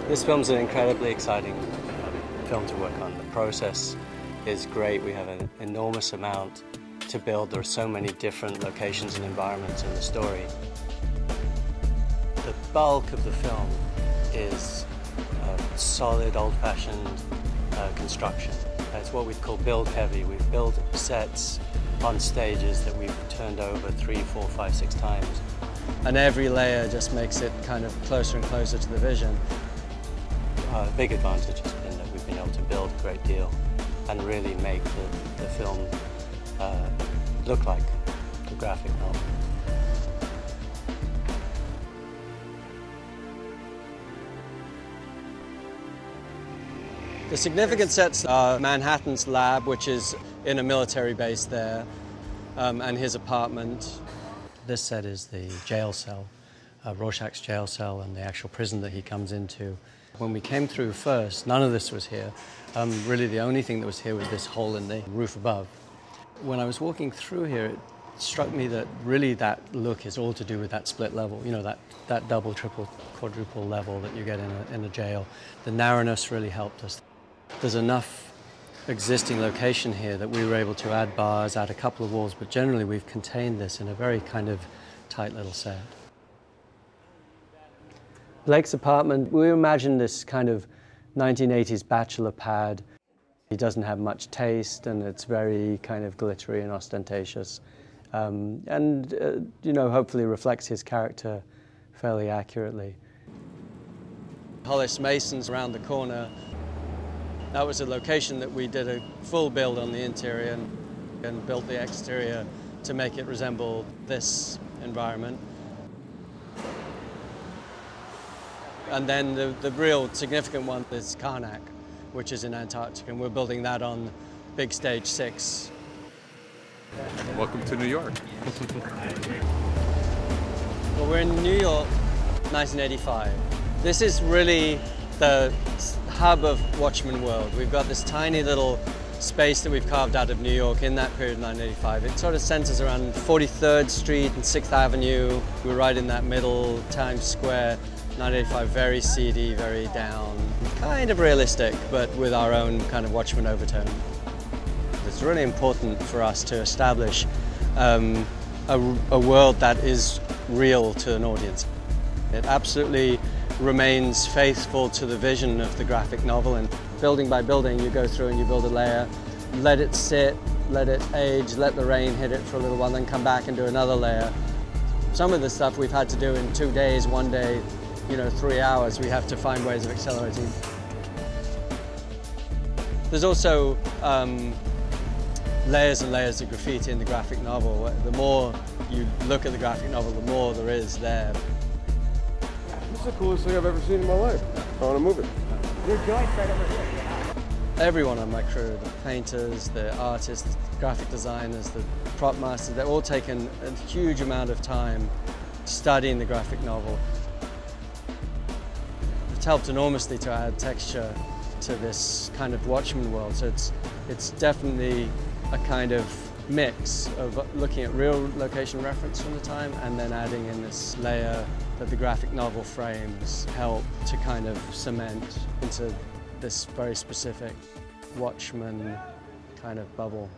This film's an incredibly exciting film to work on. The process is great. We have an enormous amount to build. There are so many different locations and environments in the story. The bulk of the film is solid, old-fashioned construction. It's what we'd call build heavy. We've built sets on stages that we've turned over 3, 4, 5, 6 times. And every layer just makes it kind of closer and closer to the vision. A big advantage has been that we've been able to build a great deal and really make the film look like a graphic novel. The significant sets are Manhattan's lab, which is in a military base there, and his apartment. This set is the jail cell, Rorschach's jail cell, and the actual prison that he comes into. When we came through first, none of this was here. Really the only thing that was here was this hole in the roof above. When I was walking through here, it struck me that really that look is all to do with that split level, you know, that double, triple, quadruple level that you get in a jail. The narrowness really helped us. There's enough existing location here that we were able to add bars, add a couple of walls, but generally we've contained this in a very kind of tight little set. Blake's apartment, we imagined this kind of 1980s bachelor pad. He doesn't have much taste and it's very kind of glittery and ostentatious. You know, hopefully reflects his character fairly accurately. Hollis Mason's around the corner. That was a location that we did a full build on the interior and built the exterior to make it resemble this environment. And then the real significant one is Karnak, which is in Antarctica, and we're building that on Big Stage 6. Welcome to New York. Well, we're in New York, 1985. This is really the hub of Watchmen world. We've got this tiny little space that we've carved out of New York in that period, 1985. It sort of centers around 43rd Street and 6th Avenue. We're right in that middle, Times Square. 1985, very seedy, very down, kind of realistic, but with our own kind of Watchmen overtone. It's really important for us to establish a world that is real to an audience. It absolutely remains faithful to the vision of the graphic novel, and building by building you go through and you build a layer, let it sit, let it age, let the rain hit it for a little while, then come back and do another layer. Some of the stuff we've had to do in 2 days, 1 day, you know, 3 hours. We have to find ways of accelerating. There's also layers and layers of graffiti in the graphic novel. The more you look at the graphic novel, the more there is there. This is the coolest thing I've ever seen in my life. I want to move it. Your joint's right over here. Everyone on my crew, the painters, the artists, the graphic designers, the prop masters, they're all taken a huge amount of time studying the graphic novel. It's helped enormously to add texture to this kind of Watchmen world. So it's definitely a kind of mix of looking at real location reference from the time and then adding in this layer that the graphic novel frames help to kind of cement into this very specific Watchmen kind of bubble.